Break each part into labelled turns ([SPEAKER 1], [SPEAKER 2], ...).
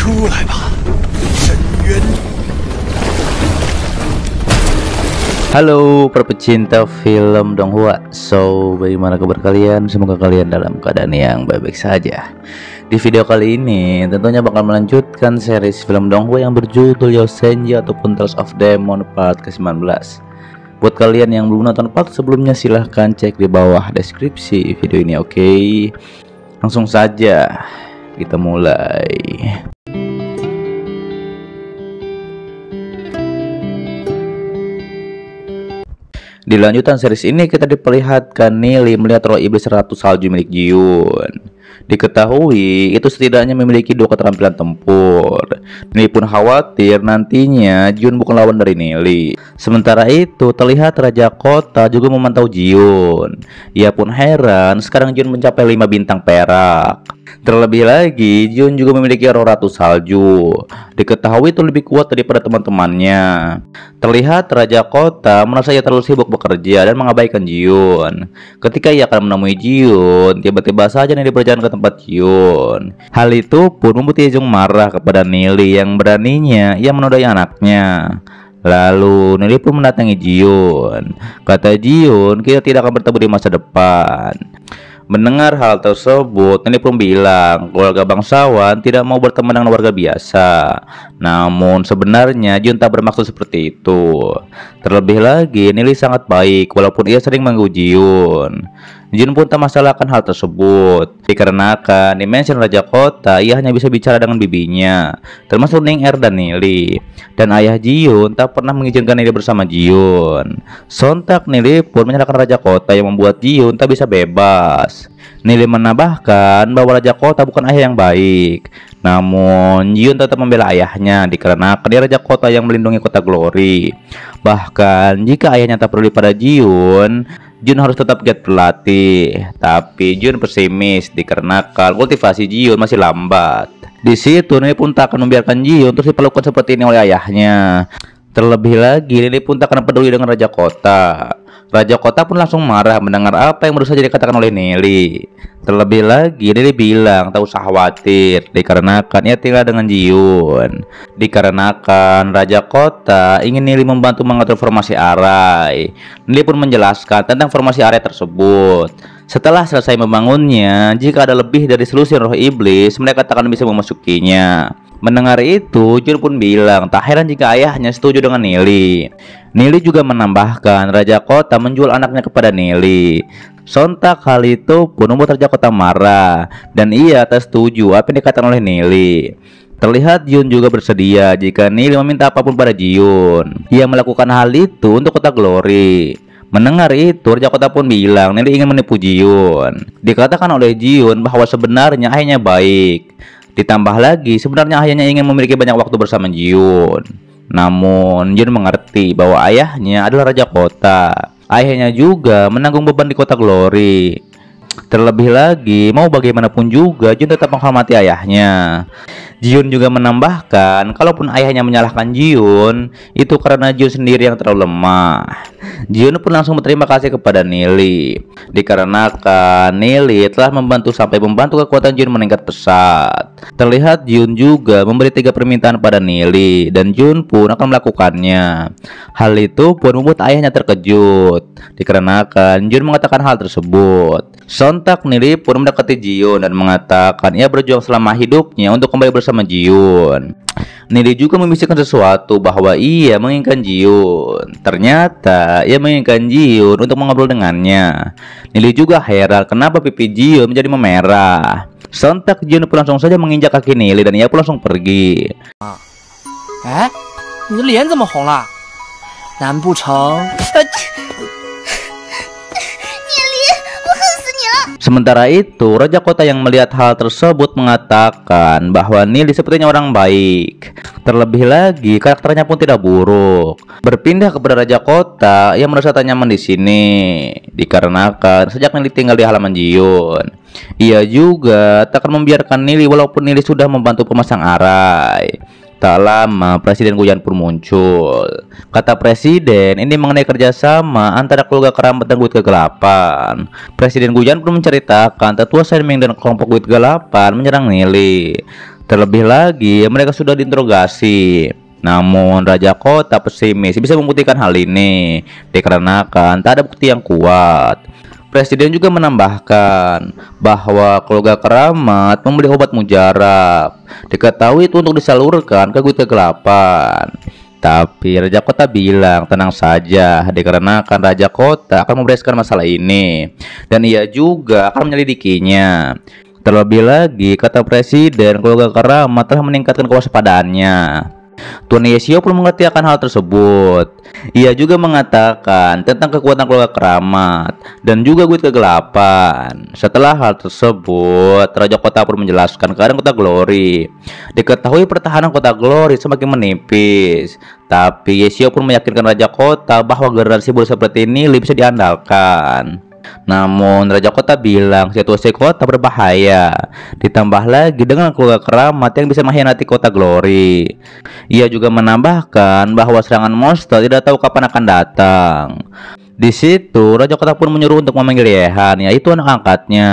[SPEAKER 1] 出来吧，深渊。
[SPEAKER 2] Halo para pecinta film Donghua. So, bagaimana kabar kalian? Semoga kalian dalam keadaan yang baik-baik saja. Di video kali ini tentunya bakal melanjutkan series film Donghua yang berjudul Yosenji ataupun Tales of Demon part ke-19. Buat kalian yang belum nonton part sebelumnya, silahkan cek di bawah deskripsi video ini, oke? Langsung saja kita mulai. Di lanjutan series ini kita diperlihatkan Nili melihat roh iblis ratu salju milik Jiyun. Diketahui itu setidaknya memiliki 2 keterampilan tempur. Nili pun khawatir nantinya Jiyun bukan lawan dari Nili. Sementara itu terlihat Raja Kota juga memantau Jiyun. Ia pun heran sekarang Jiyun mencapai 5 bintang perak. Terlebih lagi, Jiyun juga memiliki roh ratu salju. Diketahui itu lebih kuat daripada teman-temannya. Terlihat Raja Kota merasa ia terlalu sibuk bekerja dan mengabaikan Jiyun. Ketika ia akan menemui Jiyun, tiba-tiba saja Nili berjalan ke tempat Jiyun. Hal itu pun membuat Jiyun marah kepada Nili yang beraninya ia menodai anaknya. Lalu Nili pun mendatangi Jiyun. Kata Jiyun, kita tidak akan bertemu di masa depan. Mendengar hal tersebut, Nili pun bilang keluarga bangsawan tidak mau berteman dengan warga biasa. Namun sebenarnya Jiyun tak bermaksud seperti itu. Terlebih lagi, Nili sangat baik walaupun ia sering mengganggu Jiyun. Jiyun pun tak masalahkan hal tersebut, dikarenakan di mansion Raja Kota ia hanya bisa bicara dengan bibinya, termasuk Ning Er dan Nili. Dan ayah Jiyun tak pernah mengizinkan Nili bersama Jiyun. Sontak Nili pun menyalahkan Raja Kota yang membuat Jiyun tak bisa bebas. Nili menambahkan bahwa Raja Kota bukan ayah yang baik. Namun Jiyun tetap membela ayahnya dikarenakan dia Raja Kota yang melindungi kota Glory. Bahkan jika ayahnya tak peduli pada Jiyun, Jiyun harus tetap giat berlatih. Tapi Jiyun pesimis dikarenakan kultivasi Jiyun masih lambat. Di situ Nili pun tak akan membiarkan Jiyun terus diperlakukan seperti ini oleh ayahnya. Terlebih lagi Nili pun tak akan peduli dengan Raja Kota. Raja Kota pun langsung marah mendengar apa yang baru saja dikatakan oleh Nili. Terlebih lagi Nili bilang tak usah khawatir dikarenakan ia tinggal dengan Jiyun. Dikarenakan Raja Kota ingin Nili membantu mengatur formasi Arai. Nili pun menjelaskan tentang formasi Arai tersebut. Setelah selesai membangunnya, jika ada lebih dari selusin roh iblis, mereka tak akan bisa memasukinya. Mendengar itu, Jiyun pun bilang tak heran jika ayahnya setuju dengan Nili. Nili juga menambahkan Raja Kota menjual anaknya kepada Nili. Sontak hal itu pun membuat Raja Kota marah dan ia tak setuju apa yang dikatakan oleh Nili. Terlihat Jiyun juga bersedia jika Nili meminta apapun pada Jiyun. Ia melakukan hal itu untuk kota Glory. Mendengar itu, Raja Kota pun bilang Nili ingin menipu Jiyun. Dikatakan oleh Jiyun bahwa sebenarnya ayahnya baik. Ditambah lagi, sebenarnya ayahnya ingin memiliki banyak waktu bersama Jiyun. Namun Jiyun mengerti bahwa ayahnya adalah Raja Kota. Ayahnya juga menanggung beban di kota Glory. Terlebih lagi, mau bagaimanapun juga Jiyun tetap menghormati ayahnya. Jiyun juga menambahkan kalaupun ayahnya menyalahkan Jiyun, itu karena Jiyun sendiri yang terlalu lemah. Jiyun pun langsung berterima kasih kepada Nili dikarenakan Nili telah membantu kekuatan Jiyun meningkat pesat. Terlihat Jiyun juga memberi 3 permintaan pada Nili dan Jiyun pun akan melakukannya. Hal itu pun membuat ayahnya terkejut dikarenakan Jiyun mengatakan hal tersebut. Sontak Nili pun mendekati Jiyun dan mengatakan ia berjuang selama hidupnya untuk kembali bersama Jiyun. Nili juga membisikkan sesuatu bahwa ia menginginkan Jiyun. Ternyata ia menginginkan Jiyun untuk mengobrol dengannya. Nili juga heran kenapa pipi Jiyun menjadi memerah. Sontak Jiyun pun langsung saja menginjak kaki Nili dan ia pun langsung pergi.
[SPEAKER 3] 哎，你的脸怎么红了？难不成？
[SPEAKER 2] Sementara itu, Raja Kota yang melihat hal tersebut mengatakan bahwa Nili sepertinya orang baik. Terlebih lagi, karakternya pun tidak buruk. Berpindah kepada Raja Kota, ia merasa tak nyaman di sini dikarenakan sejak Nili tinggal di halaman Jiyun. Ia juga tak akan membiarkan Nili walaupun Nili sudah membantu pemasang Arai. Tak lama Presiden Guyan pun muncul. Kata Presiden ini mengenai kerjasama antara keluarga kerabat dan Guit Kegelapan. Presiden Guyan pun menceritakan tetua Shen Ming dan kelompok Guit Kegelapan menyerang Nili. Terlebih lagi, mereka sudah diinterogasi. Namun Raja Kota pesimis bisa membuktikan hal ini dikarenakan tak ada bukti yang kuat. Presiden juga menambahkan bahwa keluarga Keramat membeli obat mujarab. Diketahui itu untuk disalurkan ke Guild Kegelapan. Tapi Raja Kota bilang tenang saja dikarenakan Raja Kota akan membereskan masalah ini. Dan ia juga akan menyelidikinya. Terlebih lagi, kata Presiden, keluarga Keramat telah meningkatkan kewaspadaannya. Tuan Yeshio pun mengerti akan hal tersebut. Ia juga mengatakan tentang kekuatan keluarga Keramat dan juga Guild Kegelapan. Setelah hal tersebut, Raja Kota pun menjelaskan keadaan Kota Glory. Diketahui pertahanan Kota Glory semakin menipis. Tapi Yeshio pun meyakinkan Raja Kota bahwa generasi bodoh seperti ini bisa diandalkan. Namun Raja Kota bilang situasi kota berbahaya. Ditambah lagi dengan keluarga Keramat yang bisa mengkhianati Kota Glory. Ia juga menambahkan bahwa serangan monster tidak tahu kapan akan datang. Di situ Raja Kota pun menyuruh untuk memanggil Yehan, yaitu anak angkatnya.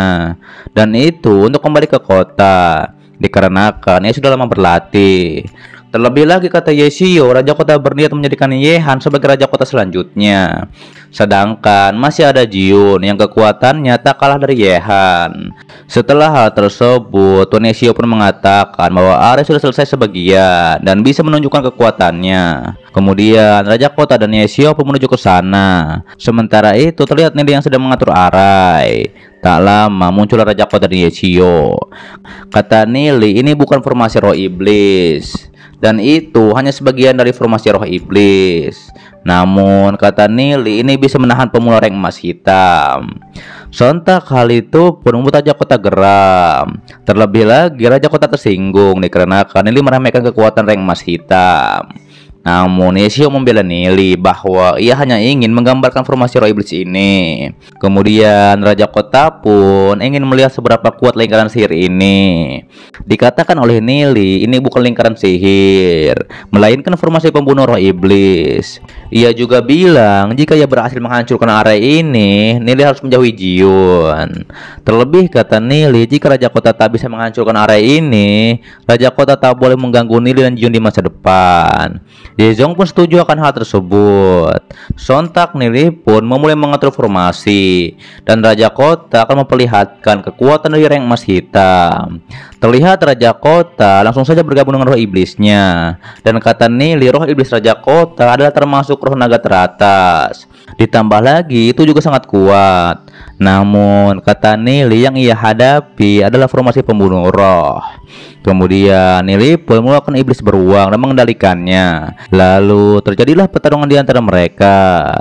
[SPEAKER 2] Dan itu untuk kembali ke kota dikarenakan ia sudah lama berlatih. Terlebih lagi kata Yeshio, Raja Kota berniat menjadikan Yehan sebagai Raja Kota selanjutnya. Sedangkan masih ada Jiun yang kekuatannya tak kalah dari Yehan. Setelah hal tersebut, Tuan Yeshio pun mengatakan bahwa Ares sudah selesai sebagian dan bisa menunjukkan kekuatannya. Kemudian Raja Kota dan Yeshio pun menuju ke sana. Sementara itu terlihat Nili yang sedang mengatur Arai. Tak lama muncul Raja Kota dan Yeshio. Kata Nili, ini bukan formasi roh iblis. Dan itu hanya sebagian dari formasi roh iblis. Namun kata Nili, ini bisa menahan pemula rank emas hitam. Sontak hal itu pun membuat Raja Kota geram. Terlebih lagi Raja Kota tersinggung dikarenakan Nili meremehkan kekuatan rank emas hitam. Namun Yeshio membela Nili bahwa ia hanya ingin menggambarkan formasi roh iblis ini. Kemudian Raja Kota pun ingin melihat seberapa kuat lingkaran sihir ini. Dikatakan oleh Nili, ini bukan lingkaran sihir, melainkan formasi pembunuh roh iblis. Ia juga bilang jika ia berhasil menghancurkan area ini, Nili harus menjauhi Jiun. Terlebih kata Nili, jika Raja Kota tak bisa menghancurkan area ini, Raja Kota tak boleh mengganggu Nili dan Jiun di masa depan. Yezong pun setuju akan hal tersebut. Sontak Nili pun memulai mengatur formasi dan Raja Kota akan memperlihatkan kekuatan dari rank emas hitam. Terlihat Raja Kota langsung saja bergabung dengan roh iblisnya. Dan kata Nili, roh iblis Raja Kota adalah termasuk roh naga teratas. Ditambah lagi itu juga sangat kuat. Namun kata Nili, yang ia hadapi adalah formasi pembunuh roh. Kemudian Nili pun mengeluarkan iblis beruang dan mengendalikannya. Lalu terjadilah pertarungan di antara mereka.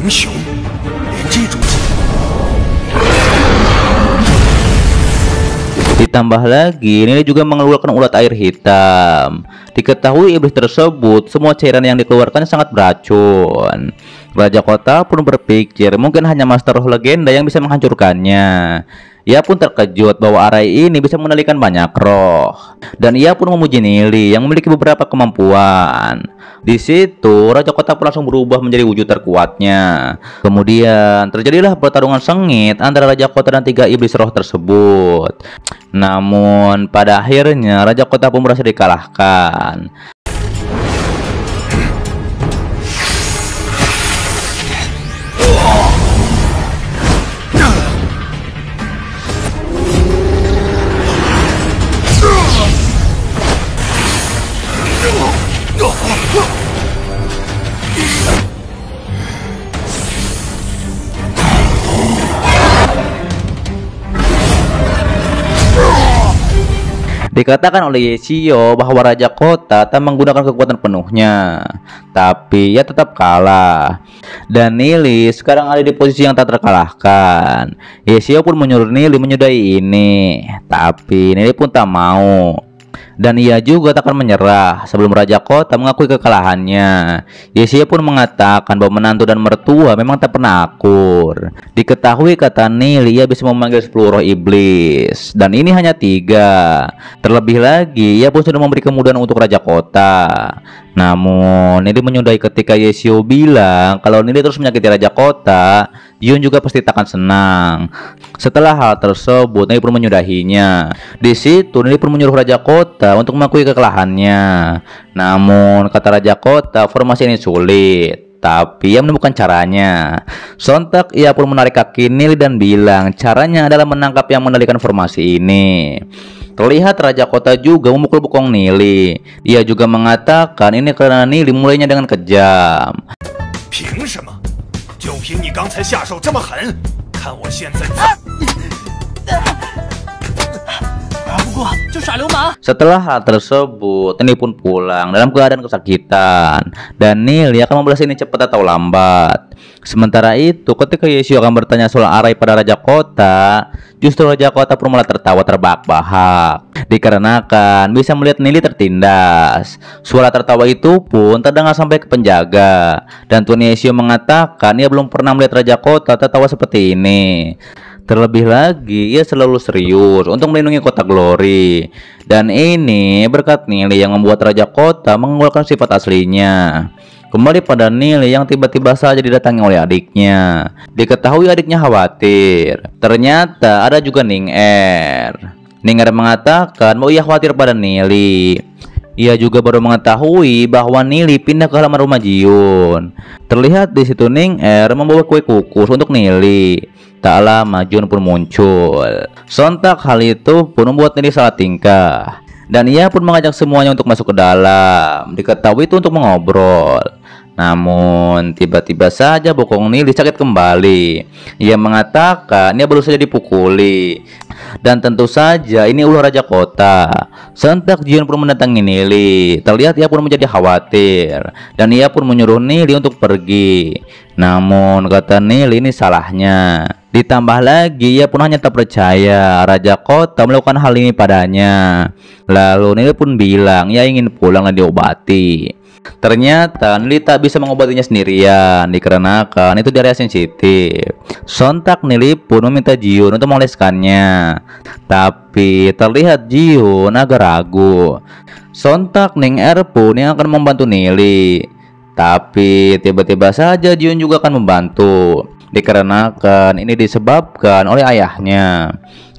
[SPEAKER 1] 明雄连击出击，
[SPEAKER 2] Ditambah lagi, Nili juga mengeluarkan ulat air hitam. Diketahui iblis tersebut, semua cairan yang dikeluarkan sangat beracun. Raja Kota pun berpikir mungkin hanya Master Roh Legenda yang bisa menghancurkannya. Ia pun terkejut bahwa Arai ini bisa mengendalikan banyak roh. Dan ia pun memuji Nili yang memiliki beberapa kemampuan. Di situ Raja Kota pun langsung berubah menjadi wujud terkuatnya. Kemudian terjadilah pertarungan sengit antara Raja Kota dan 3 iblis roh tersebut. Namun pada akhirnya Raja Kota pun berhasil dikalahkan. Dikatakan oleh Yeshio bahwa Raja Kota tak menggunakan kekuatan penuhnya, tapi ia tetap kalah. Dan Nili sekarang ada di posisi yang tak terkalahkan. Yeshio pun menyuruh Nili menyudahi ini, tapi Nili pun tak mau. Dan ia juga tak akan menyerah sebelum Raja Kota mengakui kekalahannya. Yesia pun mengatakan bahwa menantu dan mertua memang tak pernah akur. Diketahui kata Nili ia bisa memanggil 10 roh iblis, dan ini hanya 3. Terlebih lagi ia pun sudah memberi kemudahan untuk Raja Kota. Namun Nili menyudahi ketika Yesio bilang kalau Nili terus menyakiti Raja Kota, Yun juga pasti tak akan senang. Setelah hal tersebut, Nili pun menyudahinya. Di situ Nili pun menyuruh Raja Kota untuk mengakui kekalahannya. Namun kata Raja Kota, formasi ini sulit, tapi ia menemukan caranya. Sontak ia pun menarik kaki Nili dan bilang caranya adalah menangkap yang mengendalikan formasi ini. Terlihat Raja Kota juga memukul bokong Nili. Ia juga mengatakan ini karena Nili mulainya dengan kejam.
[SPEAKER 1] 凭什么？就凭你刚才下手这么狠，看我现在
[SPEAKER 3] 不过就耍流氓。
[SPEAKER 2] Setelah hal tersebut, Nili pun pulang dalam keadaan kesakitan, dan Nili akan membalas ini cepat atau lambat. Sementara itu, ketika Yesio akan bertanya soal Arai pada Raja Kota, justru Raja Kota pun malah tertawa terbahak-bahak, dikarenakan bisa melihat Nili tertindas. Suara tertawa itu pun terdengar sampai ke penjaga, dan Tuan Yesio mengatakan ia belum pernah melihat Raja Kota tertawa seperti ini. Terlebih lagi, ia selalu serius untuk melindungi kota Glory. Dan ini berkat Nili yang membuat Raja Kota mengeluarkan sifat aslinya. Kembali pada Nili yang tiba-tiba saja didatangi oleh adiknya. Diketahui adiknya khawatir. Ternyata ada juga Ning-Er. Ning-Er mengatakan bahwa ia khawatir pada Nili. Ia juga baru mengetahui bahwa Nili pindah ke halaman rumah Jiun. Terlihat di situ Ning-Er membawa kue kukus untuk Nili. Tak lama Jiun pun muncul. Sontak hal itu pun membuat Nili salah tingkah, dan ia pun mengajak semuanya untuk masuk ke dalam. Diketahui itu untuk mengobrol. Namun tiba-tiba saja bokong Nili sakit kembali. Ia mengatakan ia baru saja dipukuli. Dan tentu saja ini ulah Raja Kota. Sontak Jiun pun mendatangi Nili. Terlihat ia pun menjadi khawatir, dan ia pun menyuruh Nili untuk pergi. Namun kata Nili ini salahnya. Ditambah lagi ia pun hanya tak percaya Raja Kota melakukan hal ini padanya. Lalu Nili pun bilang ia ingin pulang dan diobati. Ternyata Nili tak bisa mengobatinya sendirian, dikarenakan itu di area sensitif. Sontak Nili pun meminta Jiun untuk mengoleskannya, tapi terlihat Jiun agak ragu. Sontak Ning-Er pun yang akan membantu Nili, tapi tiba-tiba saja Jiun juga akan membantu, dikarenakan ini disebabkan oleh ayahnya.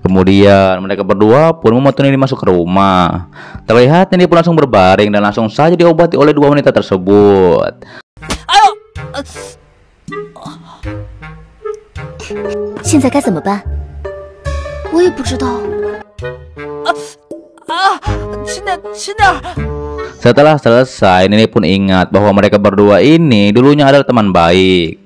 [SPEAKER 2] Kemudian mereka berdua pun membantu Nili masuk ke rumah. Terlihat Nili pun langsung berbaring dan langsung saja diobati oleh 2 wanita tersebut.
[SPEAKER 3] Ayo,
[SPEAKER 4] 现在该怎么办？我也不知道。
[SPEAKER 3] 轻点，轻点。
[SPEAKER 2] Setelah selesai, Nili pun ingat bahwa mereka berdua ini dulunya adalah teman baik.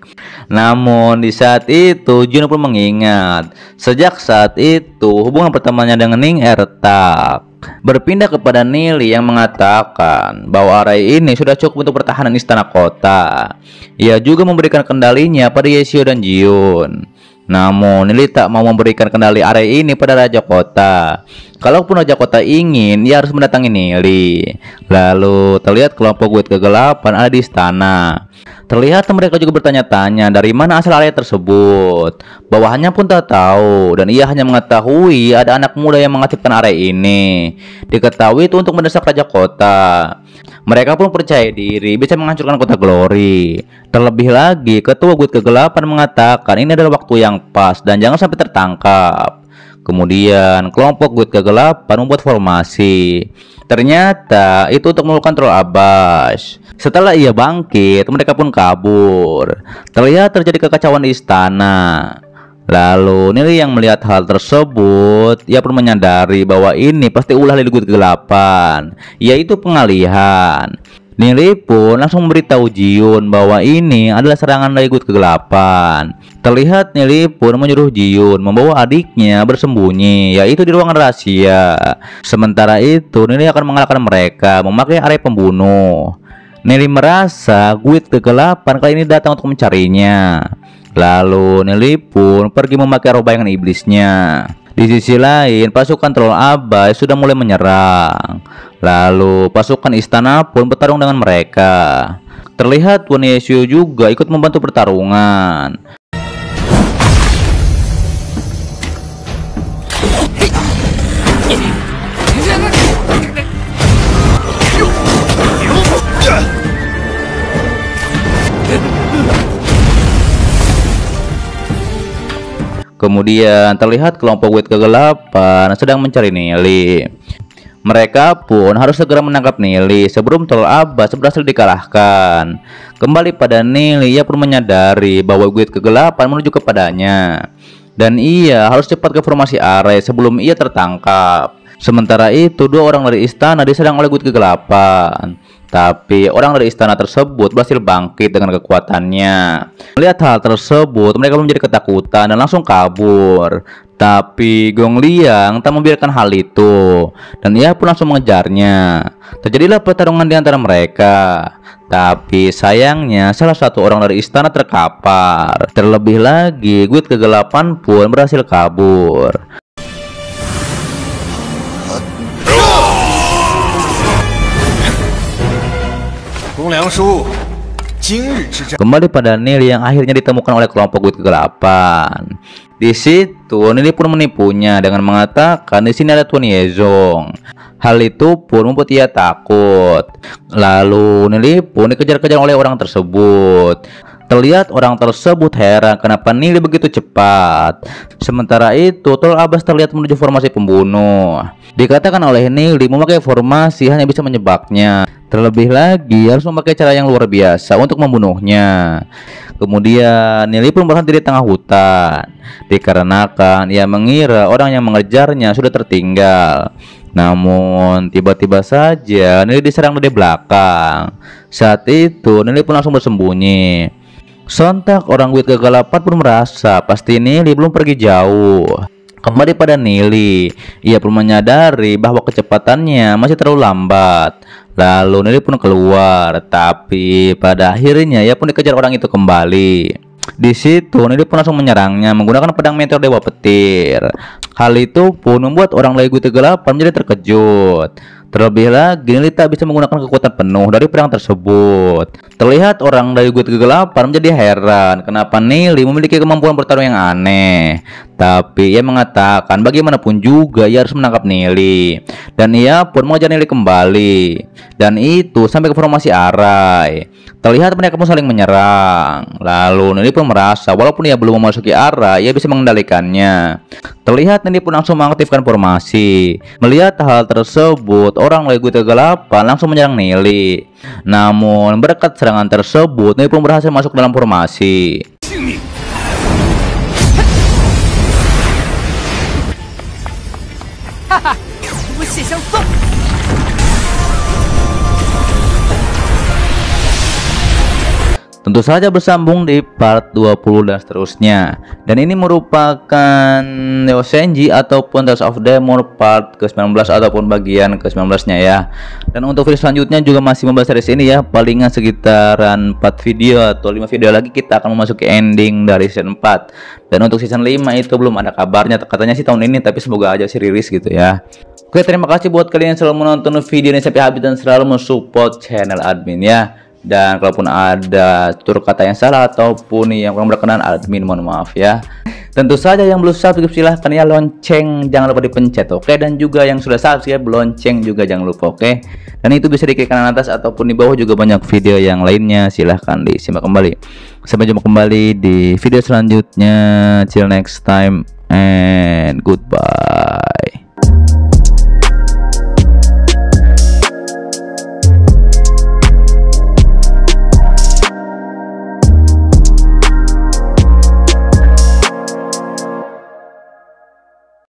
[SPEAKER 2] Namun di saat itu Jiun pun mengingat sejak saat itu hubungan pertamanya dengan Ning-Er retak. Berpindah kepada Nili yang mengatakan bahwa Arai ini sudah cukup untuk pertahanan istana kota. Ia juga memberikan kendalinya pada Yesio dan Jiun. Namun Nili tak mau memberikan kendali Arai ini pada Raja Kota. Kalaupun Raja Kota ingin, ia harus mendatangi Nili. Lalu terlihat kelompok Guild Kegelapan ada di istana. Terlihat mereka juga bertanya-tanya dari mana asal area tersebut. Bawahannya pun tak tahu, dan ia hanya mengetahui ada anak muda yang mengaktifkan area ini. Diketahui itu untuk mendesak Raja Kota. Mereka pun percaya diri bisa menghancurkan kota Glory. Terlebih lagi, ketua Guild Kegelapan mengatakan ini adalah waktu yang pas dan jangan sampai tertangkap. Kemudian kelompok Guild Kegelapan membuat formasi. Ternyata itu untuk melakukan Troll Abbas. Setelah ia bangkit, mereka pun kabur. Terlihat terjadi kekacauan di istana. Lalu Nili yang melihat hal tersebut, ia pun menyadari bahwa ini pasti ulah dari Guild Kegelapan, yaitu pengalihan. Nili pun langsung memberitahu Jiun bahwa ini adalah serangan dari Guild Kegelapan. Terlihat Nili pun menyuruh Jiun membawa adiknya bersembunyi, yaitu di ruangan rahasia. Sementara itu Nili akan mengalahkan mereka memakai area pembunuh. Nili merasa Guild Kegelapan kali ini datang untuk mencarinya. Lalu Nili pun pergi memakai roh bayangan iblisnya. Di sisi lain, pasukan troll abai sudah mulai menyerang. Lalu pasukan istana pun bertarung dengan mereka. Terlihat Wan Yeshu juga ikut membantu pertarungan. Kemudian terlihat kelompok Wit kegelapan sedang mencari Nili. Mereka pun harus segera menangkap Nili sebelum troll Abbas berhasil dikalahkan. Kembali pada Nili, ia pun menyadari bahwa Wit kegelapan menuju kepadanya, dan ia harus cepat ke formasi array sebelum ia tertangkap. Sementara itu, dua orang dari istana diserang oleh Wit kegelapan. Tapi orang dari istana tersebut berhasil bangkit dengan kekuatannya. Melihat hal tersebut, mereka menjadi ketakutan dan langsung kabur. Tapi Gong Liang tak membiarkan hal itu, dan ia pun langsung mengejarnya. Terjadilah pertarungan di antara mereka. Tapi sayangnya salah satu orang dari istana terkapar. Terlebih lagi, Wit kegelapan pun berhasil kabur. Kembali pada Nili yang akhirnya ditemukan oleh kelompok Wit kegelapan. Di situ Nili pun menipunya dengan mengatakan di sini ada Tuan Yezong. Hal itu pun membuat ia takut. Lalu Nili pun dikejar-kejar oleh orang tersebut. Terlihat orang tersebut heran kenapa Nili begitu cepat. Sementara itu troll Abbas terlihat menuju formasi pembunuh. Dikatakan oleh Nili memakai formasi hanya bisa menyebaknya. Terlebih lagi harus memakai cara yang luar biasa untuk membunuhnya. Kemudian Nili pun berhenti di tengah hutan, dikarenakan ia mengira orang yang mengejarnya sudah tertinggal. Namun tiba-tiba saja Nili diserang dari belakang. Saat itu Nili pun langsung bersembunyi. Sontak orang Wit kegelapan pun merasa pasti Nili belum pergi jauh. Kembali pada Nili, ia pun menyadari bahwa kecepatannya masih terlalu lambat. Lalu Nili pun keluar, tapi pada akhirnya ia pun dikejar orang itu kembali. Di situ Nili pun langsung menyerangnya menggunakan pedang meteor Dewa Petir. Hal itu pun membuat orang dari Wit kegelapan menjadi terkejut. Terlebih lagi Nili tak bisa menggunakan kekuatan penuh dari pedang tersebut. Terlihat orang dari Wit kegelapan menjadi heran kenapa Nili memiliki kemampuan bertarung yang aneh. Tapi ia mengatakan bagaimanapun juga ia harus menangkap Nili, dan ia pun mengejar Nili kembali. Dan itu sampai ke formasi array. Terlihat mereka pun saling menyerang. Lalu Nili pun merasa walaupun ia belum memasuki array, ia bisa mengendalikannya. Terlihat Nili pun langsung mengaktifkan formasi. Melihat hal tersebut, orang dari Wit kegelapan langsung menyerang Nili. Namun berkat serangan tersebut, Nili pun berhasil masuk dalam formasi.
[SPEAKER 3] Haha, 无血相送。
[SPEAKER 2] Tentu saja bersambung di part 20 dan seterusnya. Dan ini merupakan Neo Senji ataupun Tales of Demon part ke-19 ataupun bagian ke-19-nya ya. Dan untuk video selanjutnya juga masih membahas series ini ya. Palingan sekitaran 4 video atau 5 video lagi kita akan memasuki ending dari season 4. Dan untuk season 5 itu belum ada kabarnya. Katanya sih tahun ini, tapi semoga aja sih rilis gitu ya. Oke, terima kasih buat kalian yang selalu menonton video ini sampai habis dan selalu mensupport channel admin ya. Dan kalaupun ada tutur kata yang salah ataupun yang kurang berkenan, admin mohon maaf ya. Tentu saja yang belum subscribe silahkan ya, lonceng jangan lupa dipencet, oke. Dan juga yang sudah subscribe, lonceng juga jangan lupa, oke. Dan itu bisa di klik kanan atas ataupun di bawah juga banyak video yang lainnya, silahkan disimak kembali. Sampai jumpa kembali di video selanjutnya. Till next time and goodbye.